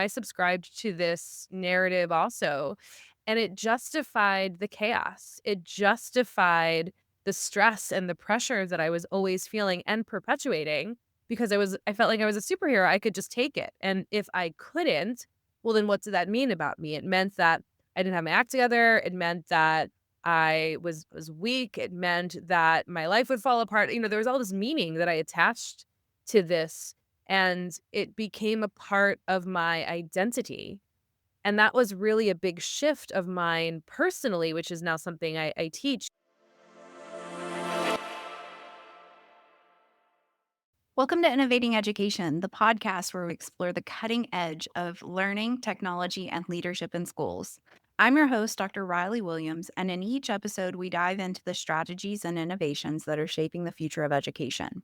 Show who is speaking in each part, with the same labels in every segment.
Speaker 1: I subscribed to this narrative also, and it justified the chaos. It justified the stress and the pressure that I was always feeling and perpetuating because I felt like I was a superhero. I could just take it. And if I couldn't, well, then what did that mean about me? It meant that I didn't have my act together. It meant that I was weak. It meant that my life would fall apart. There was all this meaning that I attached to this, and it became a part of my identity. And that was really a big shift of mine personally, which is now something I teach.
Speaker 2: Welcome to Innovating Education, the podcast where we explore the cutting edge of learning, technology, and leadership in schools. I'm your host, Dr. Riley Williams, and in each episode, we dive into the strategies and innovations that are shaping the future of education.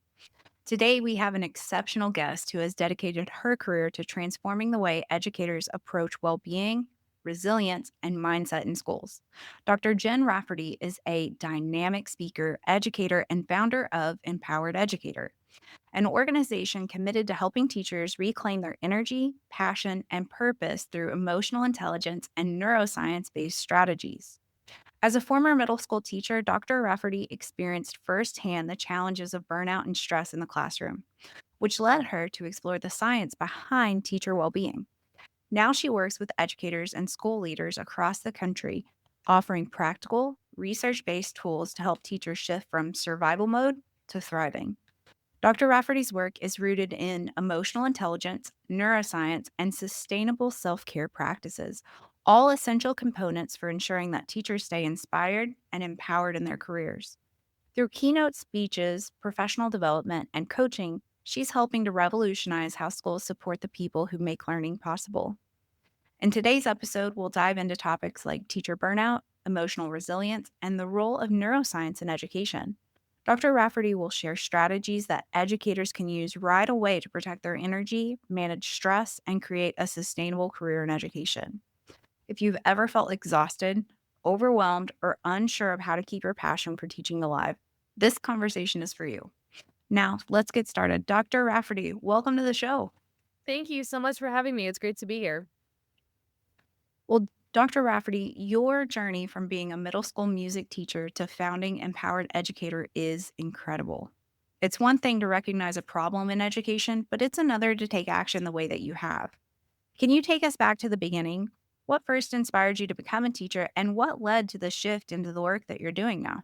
Speaker 2: Today, we have an exceptional guest who has dedicated her career to transforming the way educators approach well being, resilience, and mindset in schools. Dr. Jen Rafferty is a dynamic speaker, educator, and founder of Empowered Educator, an organization committed to helping teachers reclaim their energy, passion, and purpose through emotional intelligence and neuroscience based strategies. As a former middle school teacher, Dr. Rafferty experienced firsthand the challenges of burnout and stress in the classroom, which led her to explore the science behind teacher well being. Now she works with educators and school leaders across the country, offering practical, research based tools to help teachers shift from survival mode to thriving. Dr. Rafferty's work is rooted in emotional intelligence, neuroscience, and sustainable self care practices, all essential components for ensuring that teachers stay inspired and empowered in their careers. Through keynote speeches, professional development, and coaching, she's helping to revolutionize how schools support the people who make learning possible. In today's episode, we'll dive into topics like teacher burnout, emotional resilience, and the role of neuroscience in education. Dr. Rafferty will share strategies that educators can use right away to protect their energy, manage stress, and create a sustainable career in education. If you've ever felt exhausted, overwhelmed, or unsure of how to keep your passion for teaching alive, this conversation is for you. Now, let's get started. Dr. Rafferty, welcome to the show.
Speaker 1: Thank you so much for having me. It's great to be here.
Speaker 2: Well, Dr. Rafferty, your journey from being a middle school music teacher to founding Empowered Educator is incredible. It's one thing to recognize a problem in education, but it's another to take action the way that you have. Can you take us back to the beginning? What first inspired you to become a teacher, and what led to the shift into the work that you're doing now?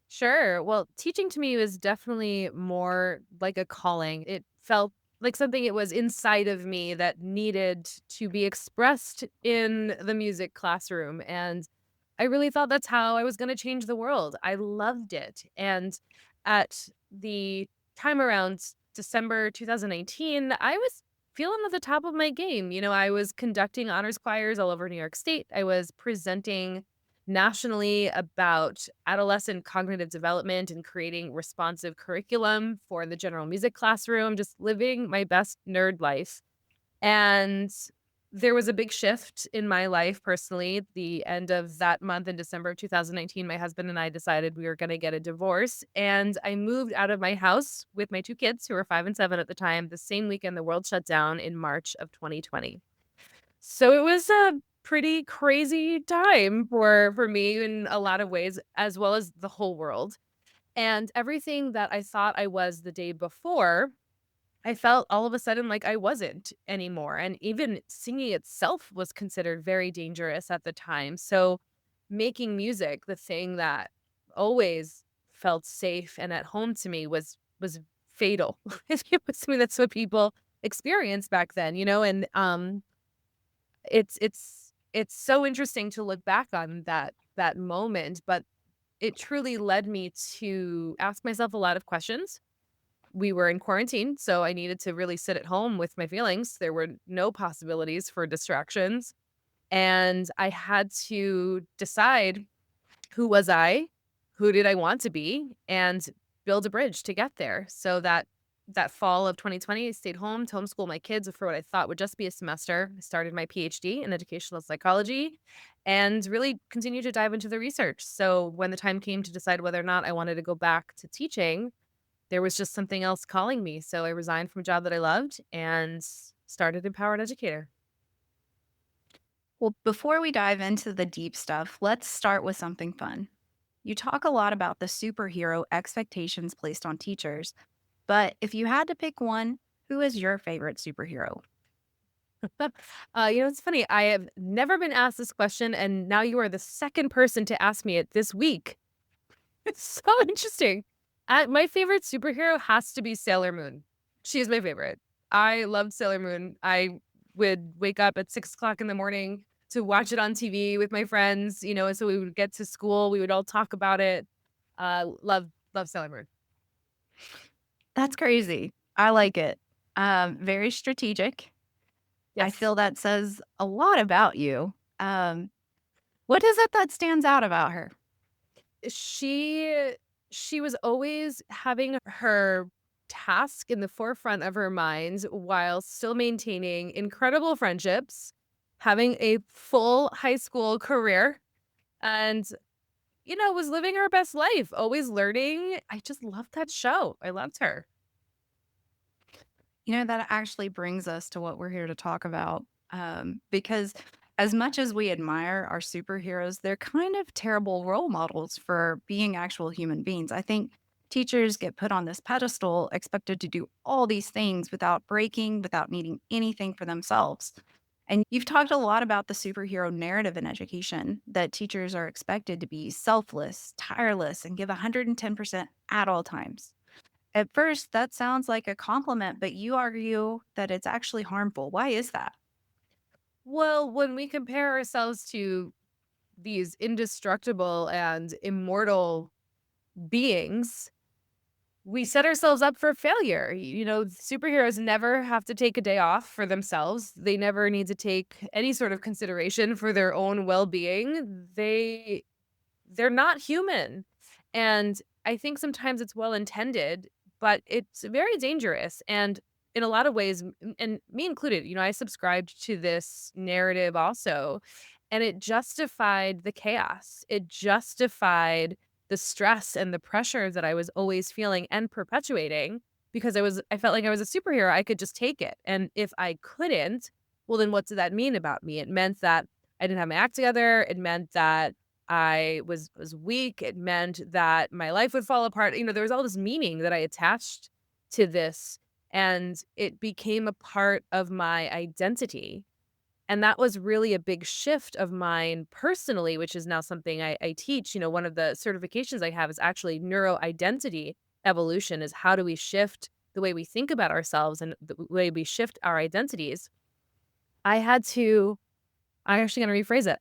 Speaker 1: Sure. Well, teaching to me was definitely more like a calling. It felt like something it was inside of me that needed to be expressed in the music classroom. And I really thought that's how I was going to change the world. I loved it. And at the time around December 2019, I was feeling at the top of my game. I was conducting honors choirs all over New York State. I was presenting nationally about adolescent cognitive development and creating responsive curriculum for the general music classroom, just living my best nerd life. And there was a big shift in my life personally. The end of that month in December of 2019, my husband and I decided we were going to get a divorce. And I moved out of my house with my two kids, who were 5 and 7 at the time, the same weekend the world shut down in March of 2020. So it was a pretty crazy time for me in a lot of ways, as well as the whole world. And everything that I thought I was the day before, I felt all of a sudden like I wasn't anymore. And even singing itself was considered very dangerous at the time. So making music, the thing that always felt safe and at home to me, was fatal. It was something that's what people experienced back then, and it's so interesting to look back on that moment, but it truly led me to ask myself a lot of questions. We were in quarantine, so I needed to really sit at home with my feelings. There were no possibilities for distractions, and I had to decide, who was I? Who did I want to be? And build a bridge to get there. So that fall of 2020, I stayed home to homeschool my kids for what I thought would just be a semester. I started my PhD in educational psychology and really continued to dive into the research. So when the time came to decide whether or not I wanted to go back to teaching, there was just something else calling me. So I resigned from a job that I loved and started Empowered Educator.
Speaker 2: Well, before we dive into the deep stuff, let's start with something fun. You talk a lot about the superhero expectations placed on teachers, but if you had to pick one, who is your favorite superhero?
Speaker 1: It's funny. I have never been asked this question, and now you are the second person to ask me it this week. It's so interesting. My favorite superhero has to be Sailor Moon. She is my favorite. I loved Sailor Moon. I would wake up at 6 o'clock in the morning to watch it on TV with my friends, and so we would get to school, we would all talk about it. Love Sailor Moon.
Speaker 2: That's crazy. I like it. Very strategic. I
Speaker 1: Yes.
Speaker 2: feel that says a lot about you. Um, what is it that stands out about her?
Speaker 1: She she was always having her task in the forefront of her mind while still maintaining incredible friendships, having a full high school career, and, was living her best life, always learning. I just loved that show. I loved her.
Speaker 2: That actually brings us to what we're here to talk about. Because as much as we admire our superheroes, they're kind of terrible role models for being actual human beings. I think teachers get put on this pedestal, expected to do all these things without breaking, without needing anything for themselves. And you've talked a lot about the superhero narrative in education that teachers are expected to be selfless, tireless, and give 110% at all times. At first, that sounds like a compliment, but you argue that it's actually harmful. Why is that?
Speaker 1: Well, when we compare ourselves to these indestructible and immortal beings, we set ourselves up for failure. Superheroes never have to take a day off for themselves. They never need to take any sort of consideration for their own well-being. They're not human. And I think sometimes it's well intended, but it's very dangerous. And in a lot of ways, and me included, I subscribed to this narrative also. And it justified the chaos. It justified the stress and the pressure that I was always feeling and perpetuating because I felt like I was a superhero. I could just take it. And if I couldn't, well, then what did that mean about me? It meant that I didn't have my act together. It meant that I was weak. It meant that my life would fall apart. There was all this meaning that I attached to this, and it became a part of my identity. And that was really a big shift of mine personally, which is now something I teach. One of the certifications I have is actually neuro identity evolution is how do we shift the way we think about ourselves and the way we shift our identities. I had to I'm actually gonna rephrase it.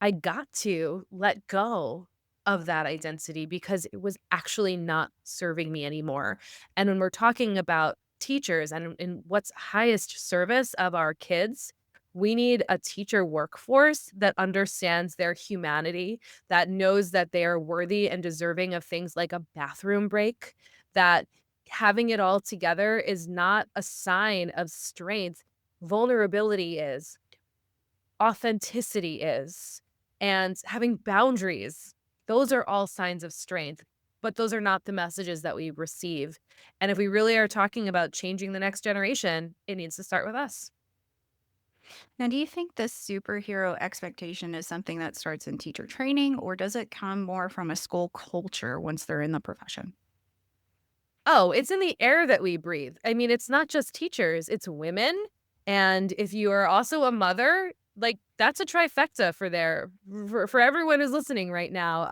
Speaker 1: I got to let go of that identity because it was actually not serving me anymore. And when we're talking about teachers and what's highest service of our kids, we need a teacher workforce that understands their humanity, that knows that they are worthy and deserving of things like a bathroom break, that having it all together is not a sign of strength. Vulnerability is. Authenticity is, and having boundaries. Those are all signs of strength, but those are not the messages that we receive. And if we really are talking about changing the next generation, it needs to start with us.
Speaker 2: Now, do you think this superhero expectation is something that starts in teacher training, or does it come more from a school culture once they're in the profession?
Speaker 1: Oh, it's in the air that we breathe. I mean, it's not just teachers, it's women. And if you are also a mother, like that's a trifecta for everyone who's listening right now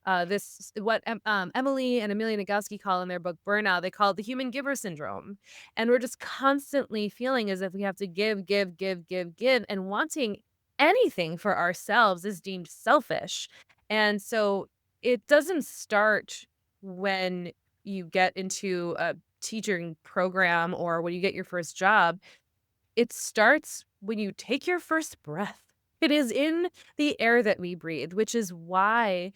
Speaker 1: of this what Emily and Amelia Nagoski call in their book Burnout, they call it the human giver syndrome. And we're just constantly feeling as if we have to give, give, give, give, give, and wanting anything for ourselves is deemed selfish. And so it doesn't start when you get into a teaching program or when you get your first job, it starts when you take your first breath. It is in the air that we breathe, which is why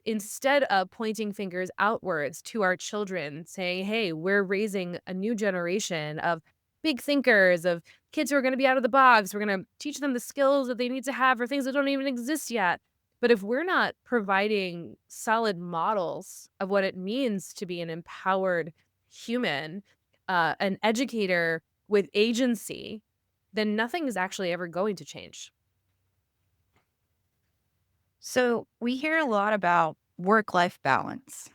Speaker 1: instead of pointing fingers outwards to our children saying, "Hey, we're raising a new generation of big thinkers, of kids who are gonna be out of the box. We're gonna teach them the skills that they need to have for things that don't even exist yet." But if we're not providing solid models of what it means to be an empowered human, an educator with agency, then nothing is actually ever going to change.
Speaker 2: So we hear a lot about work life balance,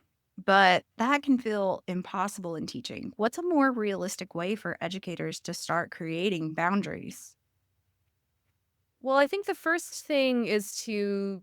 Speaker 2: but that can feel impossible in teaching. What's a more realistic way for educators to start creating boundaries?
Speaker 1: Well, I think the first thing is to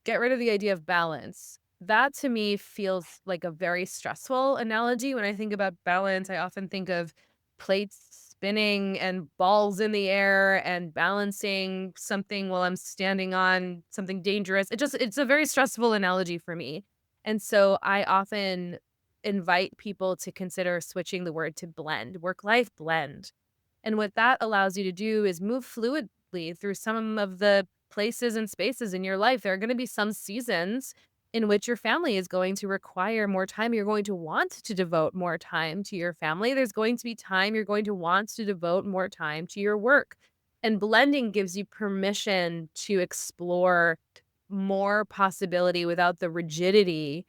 Speaker 1: get rid of the idea of balance. That to me feels like a very stressful analogy. When I think about balance, I often think of plates spinning and balls in the air and balancing something while I'm standing on something dangerous. It's a very stressful analogy for me. And so I often invite people to consider switching the word to blend, work life blend. And what that allows you to do is move fluidly through some of the places and spaces in your life. There are going to be some seasons in which your family is going to require more time. You're going to want to devote more time to your family. There's going to be time you're going to want to devote more time to your work. And blending gives you permission to explore more possibility without the rigidity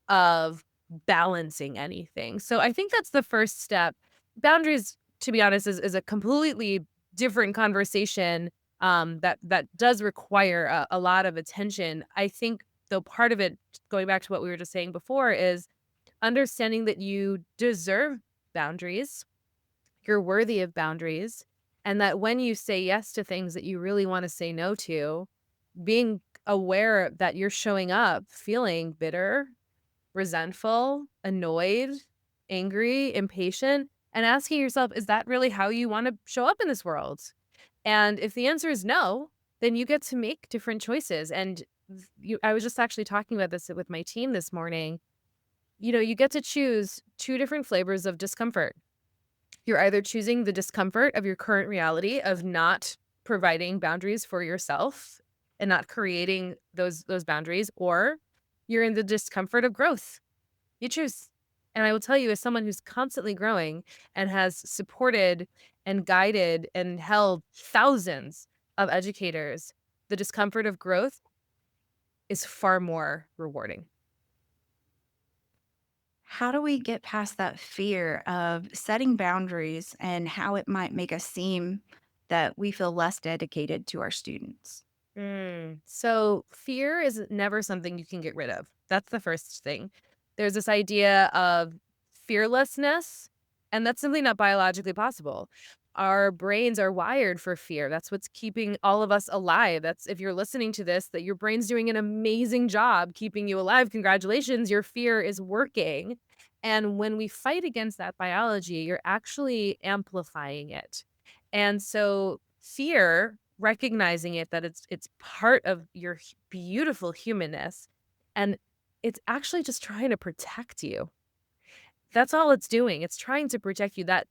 Speaker 1: of balancing anything. So I think that's the first step. Boundaries, to be honest, is a completely different conversation, that does require a lot of attention. I think, though, part of it, going back to what we were just saying before, is understanding that you deserve boundaries, you're worthy of boundaries, and that when you say yes to things that you really wanna say no to, being aware that you're showing up feeling bitter, resentful, annoyed, angry, impatient, and asking yourself, is that really how you want to show up in this world? And if the answer is no, then you get to make different choices. And I was just actually talking about this with my team this morning. You get to choose two different flavors of discomfort. You're either choosing the discomfort of your current reality of not providing boundaries for yourself and not creating those boundaries, or you're in the discomfort of growth. You choose. And I will tell you, as someone who's constantly growing and has supported and guided and held thousands of educators, the discomfort of growth is far more rewarding.
Speaker 2: How do we get past that fear of setting boundaries and how it might make us seem that we feel less dedicated to our students?
Speaker 1: So fear is never something you can get rid of. That's the first thing. There's this idea of fearlessness, and that's simply not biologically possible. Our brains are wired for fear. That's what's keeping all of us alive. That's, if you're listening to this, that your brain's doing an amazing job keeping you alive. Congratulations, your fear is working. And when we fight against that biology, you're actually amplifying it. And so fear, recognizing it, that it's part of your beautiful humanness, and it's actually just trying to protect you. That's all it's doing. It's trying to protect you. That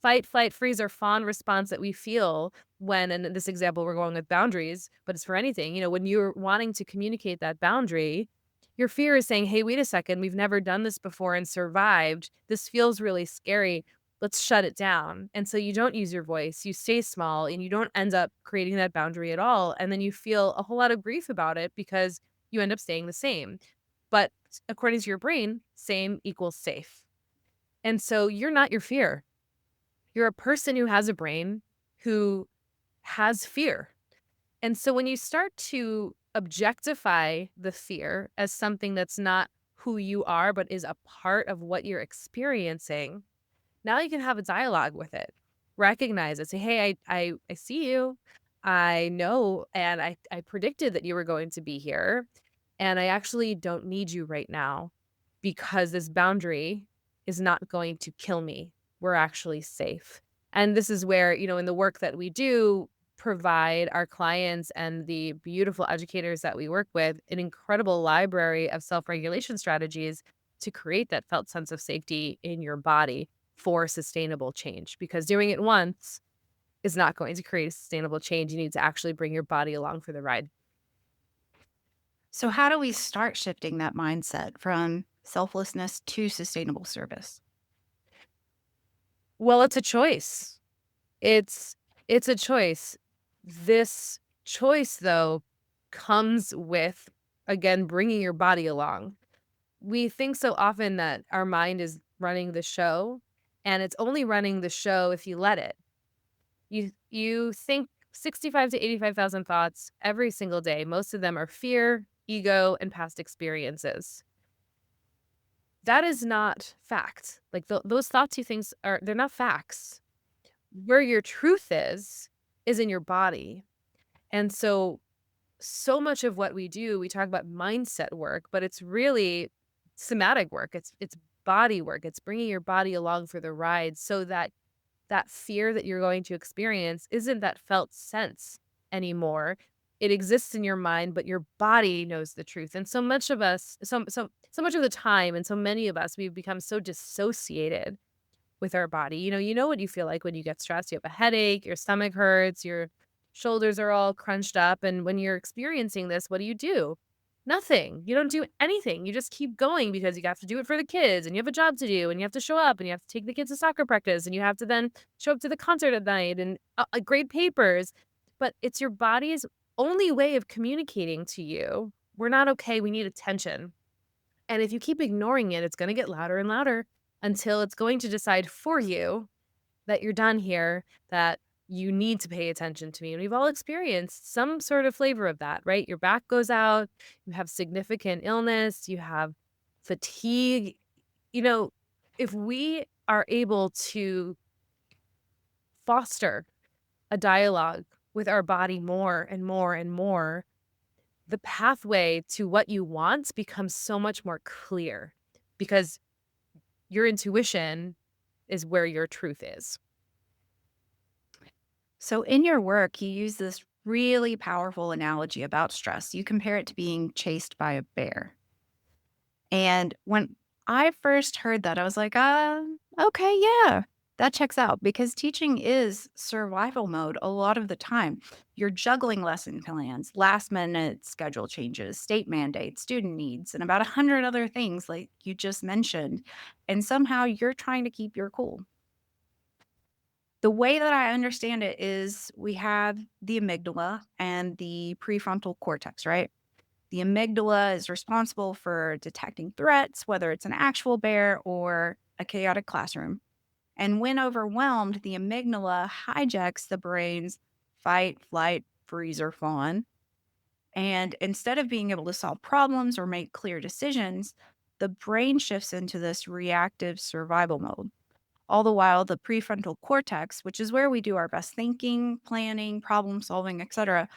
Speaker 1: fight, flight, freeze, or fawn response that we feel when, and in this example, we're going with boundaries, but it's for anything. When you're wanting to communicate that boundary, your fear is saying, "Hey, wait a second. We've never done this before and survived. This feels really scary. Let's shut it down." And so you don't use your voice. You stay small and you don't end up creating that boundary at all. And then you feel a whole lot of grief about it because you end up staying the same. But according to your brain, same equals safe. And so you're not your fear. You're a person who has a brain, who has fear. And so when you start to objectify the fear as something that's not who you are, but is a part of what you're experiencing, now you can have a dialogue with it. Recognize it. Say, "Hey, I see you. I know, and I predicted that you were going to be here, and I actually don't need you right now because this boundary is not going to kill me. We're actually safe." And this is where, in the work that we do, provide our clients and the beautiful educators that we work with an incredible library of self-regulation strategies to create that felt sense of safety in your body for sustainable change, because doing it once is not going to create a sustainable change. You need to actually bring your body along for the ride.
Speaker 2: So, how do we start shifting that mindset from selflessness to sustainable service?
Speaker 1: Well, it's a choice. It's it's a choice. This choice, though, comes with, again, bringing your body along. We think so often that our mind is running the show, and it's only running the show if you let it. You think 65 to 85,000 thoughts every single day. Most of them are fear, ego, and past experiences. That is not fact. Like, those thoughts you think are they're not facts. Where your truth is in your body. And so much of what we do, we talk about mindset work, but it's really somatic work. It's body work. It's bringing your body along for the ride so that that fear that you're going to experience isn't that felt sense anymore. It exists in your mind, but your body knows the truth. And so much of us, so much of the time, and so many of us, we've become so dissociated with our body. You know what you feel like when you get stressed. You have a headache, your stomach hurts, your shoulders are all crunched up. And when you're experiencing this, what do? Nothing. You don't do anything. You just keep going because you have to do it for the kids and you have a job to do and you have to show up and you have to take the kids to soccer practice and you have to then show up to the concert at night and grade papers. But it's your body's only way of communicating to you. We're not okay. We need attention. And if you keep ignoring it, it's going to get louder and louder until it's going to decide for you that you're done here, that you need to pay attention to me. And we've all experienced some sort of flavor of that, right? Your back goes out, you have significant illness, you have fatigue. You know, if we are able to foster a dialogue with our body more and more and more, the pathway to what you want becomes so much more clear because your intuition is where your truth is.
Speaker 2: So, in your work, you use this really powerful analogy about stress. You compare it to being chased by a bear. And when I first heard that, I was like, okay, yeah, that checks out because teaching is survival mode a lot of the time. You're juggling lesson plans, last minute schedule changes, state mandates, student needs, and about 100 other things like you just mentioned. And somehow you're trying to keep your cool. The way that I understand it is we have the amygdala and the prefrontal cortex, right? The amygdala is responsible for detecting threats, whether it's an actual bear or a chaotic classroom. And when overwhelmed, the amygdala hijacks the brain's fight, flight, freeze, or fawn. And instead of being able to solve problems or make clear decisions, the brain shifts into this reactive survival mode. All the while, the prefrontal cortex, which is where we do our best thinking, planning, problem solving, etc.,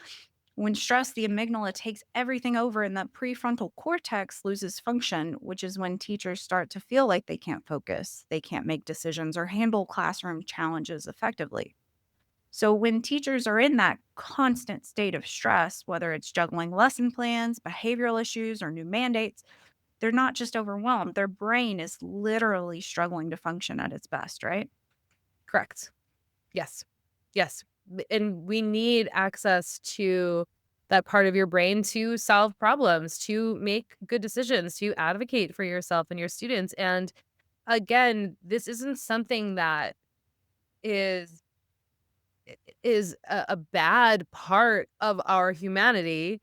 Speaker 2: when stressed, the amygdala takes everything over and the prefrontal cortex loses function, which is when teachers start to feel like they can't focus, they can't make decisions, or handle classroom challenges effectively. So, when teachers are in that constant state of stress, whether it's juggling lesson plans, behavioral issues, or new mandates, they're not just overwhelmed. Their brain is literally struggling to function at its best, right?
Speaker 1: Correct. Yes. Yes. And we need access to that part of your brain to solve problems, to make good decisions, to advocate for yourself and your students. And again, this isn't something that is is a bad part of our humanity.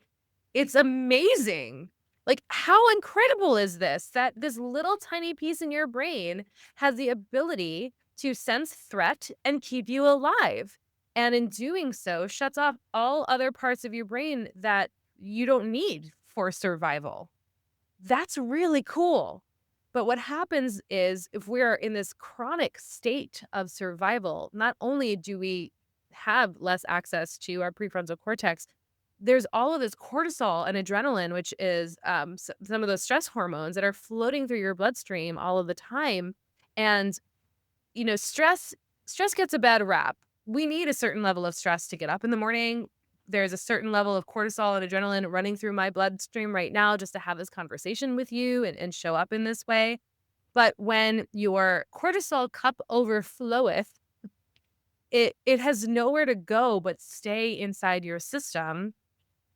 Speaker 1: It's amazing. Like, how incredible is this that this little tiny piece in your brain has the ability to sense threat and keep you alive, and in doing so, shuts off all other parts of your brain that you don't need for survival. That's really cool. But what happens is if we're in this chronic state of survival, not only do we have less access to our prefrontal cortex, there's all of this cortisol and adrenaline, which is some of those stress hormones that are floating through your bloodstream all of the time. And stress gets a bad rap. We need a certain level of stress to get up in the morning. There's a certain level of cortisol and adrenaline running through my bloodstream right now just to have this conversation with you and show up in this way. But when your cortisol cup overfloweth, it has nowhere to go but stay inside your system,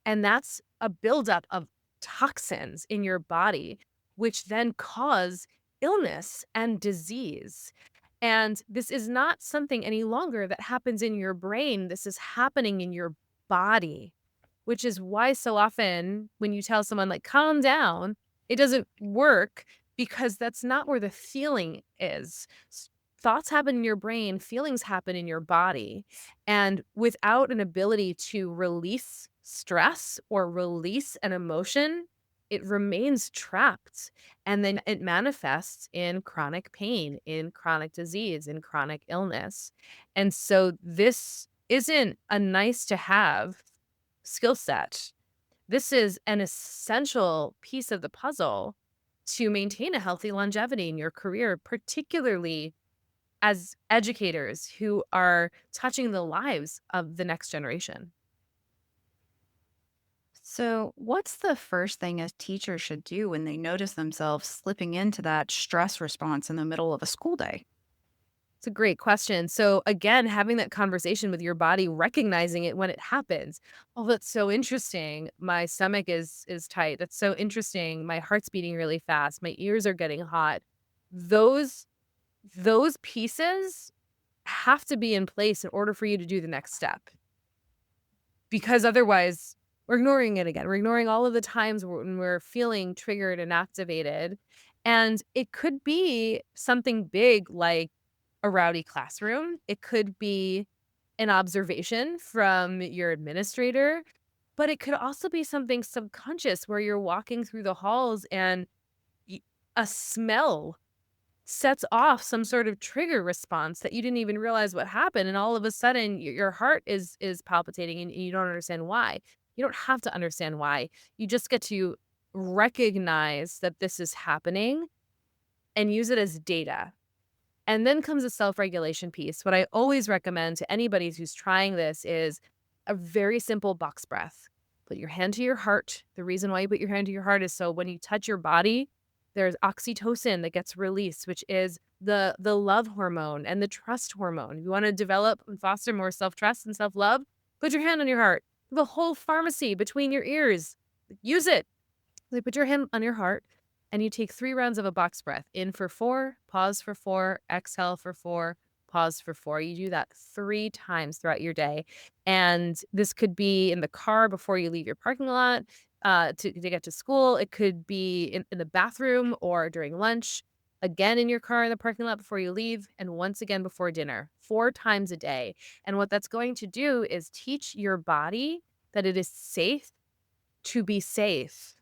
Speaker 1: and that's a buildup of toxins in your body, which then cause illness and disease. And this is not something any longer that happens in your brain. This is happening in your body, which is why so often when you tell someone, like, calm down, it doesn't work because that's not where the feeling is. thoughts happen in your brain, feelings happen in your body. And without an ability to release stress or release an emotion, it remains trapped. And then it manifests in chronic pain, in chronic disease, in chronic illness. And so this isn't a nice to have skill set. This is an essential piece of the puzzle to maintain a healthy longevity in your career, particularly as educators who are touching the lives of the next generation.
Speaker 2: So, what's the first thing a teacher should do when they notice themselves slipping into that stress response in the middle of a school day?
Speaker 1: It's a great question. So again, having that conversation with your body, recognizing it when it happens. Oh, that's so interesting. My stomach is tight. That's so interesting. My heart's beating really fast. My ears are getting hot. Those those pieces have to be in place in order for you to do the next step. Because otherwise, we're ignoring it again. We're ignoring all of the times when we're feeling triggered and activated. And it could be something big like a rowdy classroom. It could be an observation from your administrator, but it could also be something subconscious where you're walking through the halls and y a smell sets off some sort of trigger response that you didn't even realize what happened, and all of a sudden, your heart is palpitating, and you don't understand why. You don't have to understand why. You just get to recognize that this is happening and use it as data. And then comes a self-regulation piece. What I always recommend to anybody who's trying this is a very simple box breath. Put your hand to your heart. The reason why you put your hand to your heart is so when you touch your body, there's oxytocin that gets released, which is the love hormone and the trust hormone. If you want to develop and foster more self-trust and self-love, put your hand on your heart. The whole pharmacy between your ears. Use it. Like, put your hand on your heart and you take 3 rounds of a box breath. In for 4, pause for 4, exhale for 4, pause for 4. You do that 3 times throughout your day. And this could be in the car before you leave your parking lot, to get to school. It could be in the bathroom or during lunch, again in your car in the parking lot before you leave, and once again before dinner, 4 times a day. And what that's going to do is teach your body that it is safe to be safe.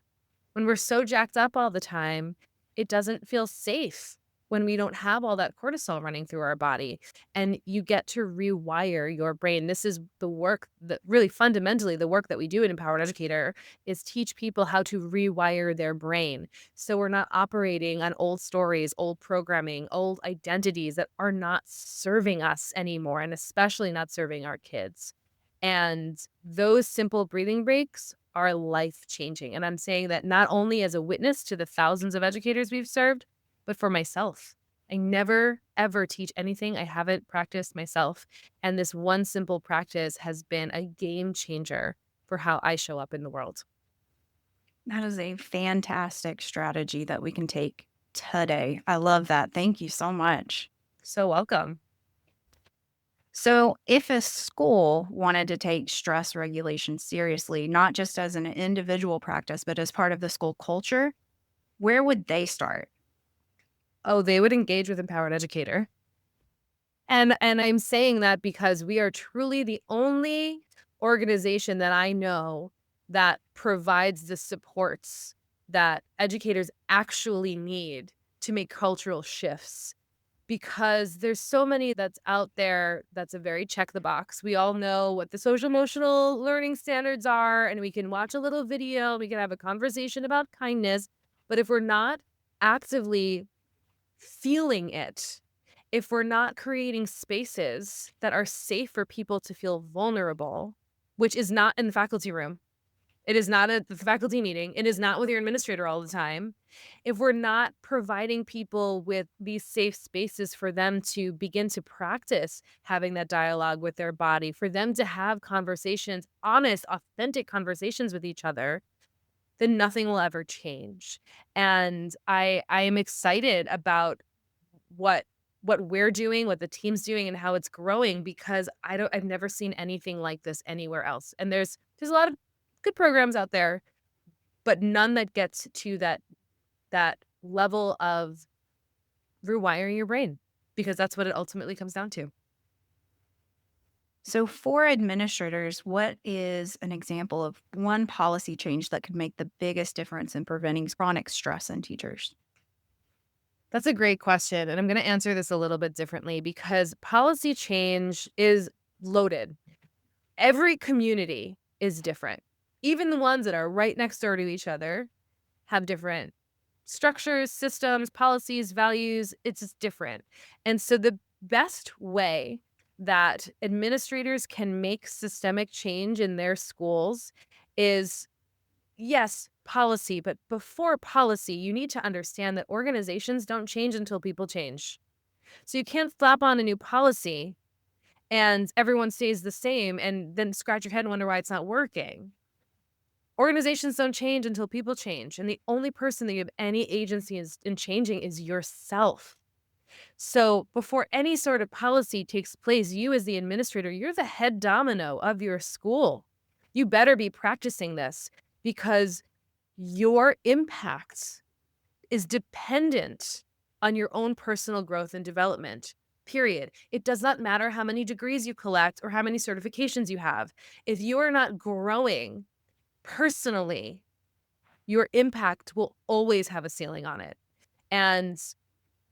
Speaker 1: When we're so jacked up all the time, it doesn't feel safe when we don't have all that cortisol running through our body, and you get to rewire your brain. This is the work that really fundamentally the work that we do in Empowered Educator is teach people how to rewire their brain. So we're not operating on old stories, old programming, old identities that are not serving us anymore, and especially not serving our kids. And those simple breathing breaks are life changing. And I'm saying that not only as a witness to the thousands of educators we've served, but for myself. I never, ever teach anything I haven't practiced myself. And this one simple practice has been a game changer for how I show up in the world.
Speaker 2: That is a fantastic strategy that we can take today. I love that. Thank you so much.
Speaker 1: So welcome.
Speaker 2: So, if a school wanted to take stress regulation seriously, not just as an individual practice, but as part of the school culture, where would they start?
Speaker 1: Oh, they would engage with Empowered Educator. And I'm saying that because we are truly the only organization that I know that provides the supports that educators actually need to make cultural shifts. Because there's so many that's out there that's a very check the box. We all know what the social emotional learning standards are, and we can watch a little video, we can have a conversation about kindness, but if we're not actively feeling it, if we're not creating spaces that are safe for people to feel vulnerable, which is not in the faculty room, it is not at the faculty meeting, it is not with your administrator all the time. If we're not providing people with these safe spaces for them to begin to practice having that dialogue with their body, for them to have conversations, honest, authentic conversations with each other, then nothing will ever change. And I am excited about what we're doing, what the team's doing, and how it's growing because I've never seen anything like this anywhere else. And there's a lot of good programs out there, but none that gets to that level of rewiring your brain. because that's what it ultimately comes down to.
Speaker 2: So, for administrators, what is an example of one policy change that could make the biggest difference in preventing chronic stress in teachers?
Speaker 1: That's a great question. And I'm going to answer this a little bit differently because policy change is loaded. Every community is different. Even the ones that are right next door to each other have different structures, systems, policies, values. It's just different. And so the best way that administrators can make systemic change in their schools is, yes, policy, but before policy, you need to understand that organizations don't change until people change. So you can't slap on a new policy and everyone stays the same and then scratch your head and wonder why it's not working. Organizations don't change until people change. And the only person that you have any agency in changing is yourself. So before any sort of policy takes place, you as the administrator, you're the head domino of your school. You better be practicing this because your impact is dependent on your own personal growth and development. Period. It does not matter how many degrees you collect or how many certifications you have. If you are not growing personally, your impact will always have a ceiling on it. And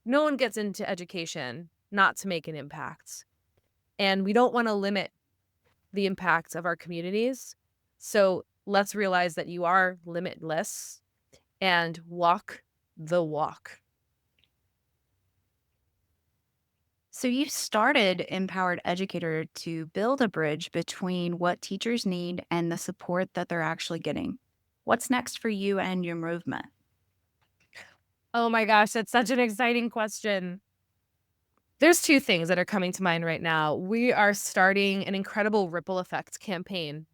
Speaker 1: no one gets into education not to make an impact. And we don't want to limit the impact of our communities. So let's realize that you are limitless and walk the walk.
Speaker 2: So, you started Empowered Educator to build a bridge between what teachers need and the support that they're actually getting. What's next for you and your movement?
Speaker 1: Oh my gosh, that's such an exciting question. There's 2 things that are coming to mind right now. We are starting an incredible ripple effect campaign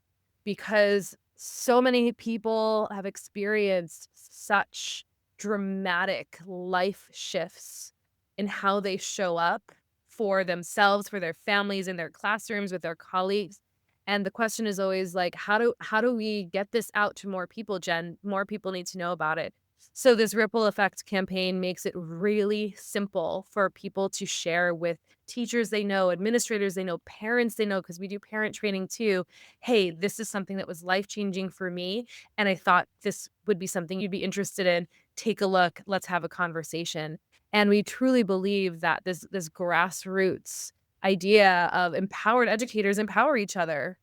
Speaker 1: because so many people have experienced such dramatic life shifts in how they show up for themselves, for their families, in their classrooms, with their colleagues. And the question is always like, how do we get this out to more people, Jen? More people need to know about it. So this ripple effect campaign makes it really simple for people to share with teachers they know, administrators they know, parents they know, because we do parent training too. Hey, this is something that was life-changing for me, and I thought this would be something you'd be interested in. Take a look, let's have a conversation. And we truly believe that this grassroots idea of empowered educators empower each other.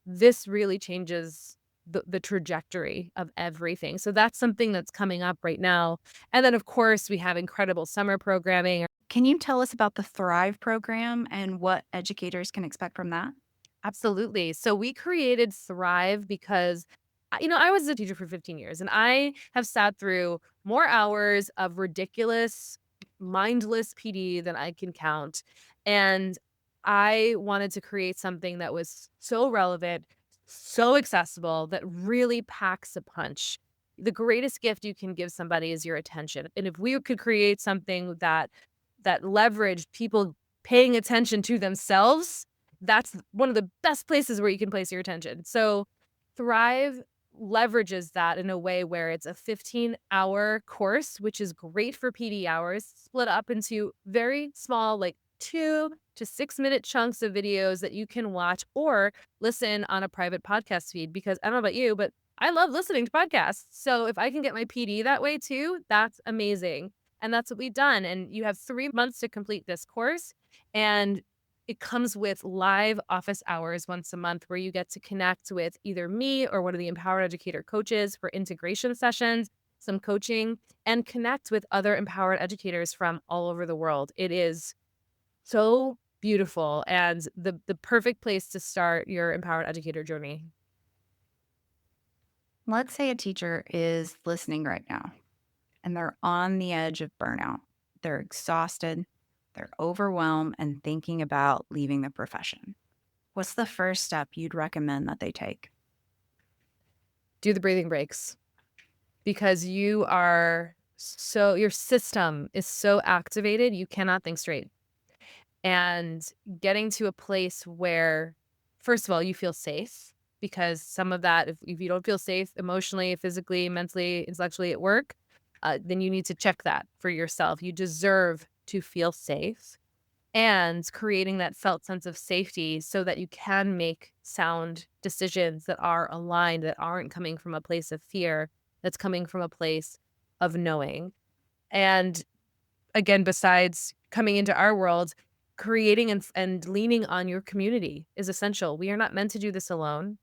Speaker 1: This really changes the trajectory of everything. So that's something that's coming up right now. And then, of course, we have incredible summer programming.
Speaker 2: Can you tell us about the Thrive program and what educators can expect from that?
Speaker 1: Absolutely. So we created Thrive because, I was a teacher for 15 years and I have sat through more hours of ridiculous, mindless PD than I can count. And I wanted to create something that was so relevant, so accessible, that really packs a punch. The greatest gift you can give somebody is your attention. And if we could create something that leveraged people paying attention to themselves, that's one of the best places where you can place your attention. So Thrive leverages that in a way where it's a 15-hour course, which is great for PD hours, split up into very small, like 2 to 6 minute chunks of videos that you can watch or listen on a private podcast feed. Because I don't know about you, but I love listening to podcasts. So if I can get my PD that way too, that's amazing. And that's what we've done. And you have 3 months to complete this course. And it comes with live office hours once a month where you get to connect with either me or one of the Empowered Educator coaches for integration sessions, some coaching, and connect with other empowered educators from all over the world. It is so beautiful and the perfect place to start your empowered educator journey.
Speaker 2: Let's say a teacher is listening right now and they're on the edge of burnout. They're exhausted, they're overwhelmed, and thinking about leaving the profession. What's the first step you'd recommend that they take?
Speaker 1: Do the breathing breaks because your system is so activated, you cannot think straight. And getting to a place where, first of all, you feel safe because some of that, if you don't feel safe emotionally, physically, mentally, intellectually at work, then you need to check that for yourself. You deserve to feel safe. and creating that felt sense of safety so that you can make sound decisions that are aligned, that aren't coming from a place of fear, that's coming from a place of knowing. And again, besides coming into our world, creating and leaning on your community is essential. We are not meant to do this alone.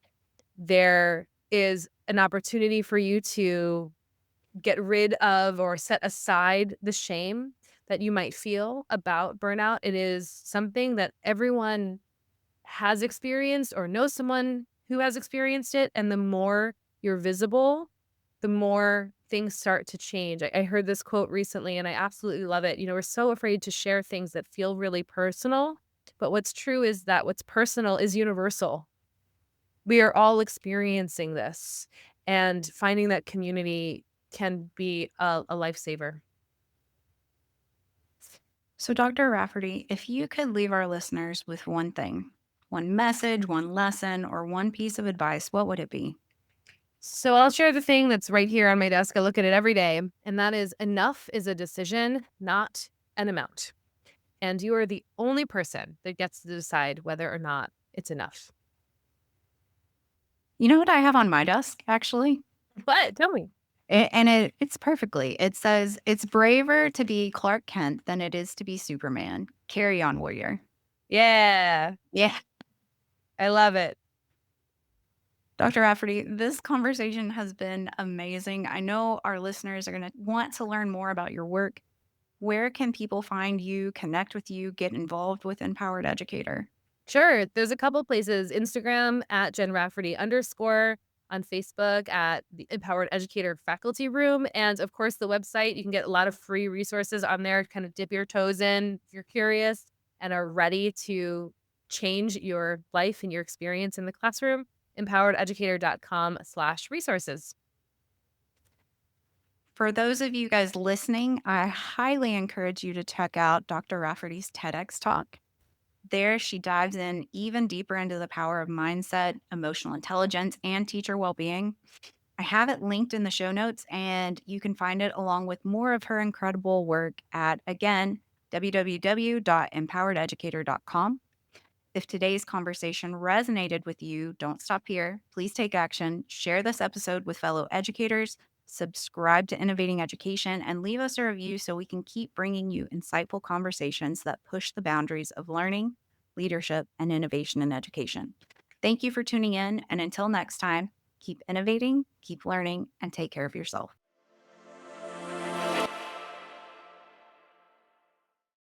Speaker 1: There is an opportunity for you to get rid of or set aside the shame that you might feel about burnout. It is something that everyone has experienced or knows someone who has experienced it. And the more you're visible, the more things start to change. I heard this quote recently and I absolutely love it. We're so afraid to share things that feel really personal. But what's true is that what's personal is universal. We are all experiencing this, and finding that community can be a lifesaver.
Speaker 2: So, Dr. Rafferty, if you could leave our listeners with one thing, one message, one lesson, or one piece of advice, what would it be?
Speaker 1: So I'll share the thing that's right here on my desk. I look at it every day, and that is enough is a decision, not an amount. And you are the only person that gets to decide whether or not it's enough.
Speaker 2: You know what I have on my desk, actually?
Speaker 1: But tell me.
Speaker 2: And it it's perfectly. It says, "It's braver to be Clark Kent than it is to be Superman. Carry on, warrior."
Speaker 1: Yeah,
Speaker 2: Yeah.
Speaker 1: I love it.
Speaker 2: Dr. Rafferty, this conversation has been amazing. I know our listeners are going to want to learn more about your work. Where can people find you, connect with you, get involved with Empowered Educator?
Speaker 1: Sure. There's a couple places. Instagram at Jen Rafferty underscore, on Facebook at the Empowered Educator Faculty Room. And of course, the website. You can get a lot of free resources on there to kind of dip your toes in if you're curious and are ready to change your life and your experience in the classroom. empowerededucator.com/resources.
Speaker 2: For those of you guys listening, I highly encourage you to check out Dr. Rafferty's TEDx talk. There, she dives in even deeper into the power of mindset, emotional intelligence, and teacher well being. I have it linked in the show notes, and you can find it along with more of her incredible work at, again, www.empowerededucator.com. If today's conversation resonated with you, don't stop here. Please take action, share this episode with fellow educators, subscribe to Innovating Education, and leave us a review so we can keep bringing you insightful conversations that push the boundaries of learning, leadership, and innovation in education. Thank you for tuning in, and until next time, keep innovating, keep learning, and take care of yourself.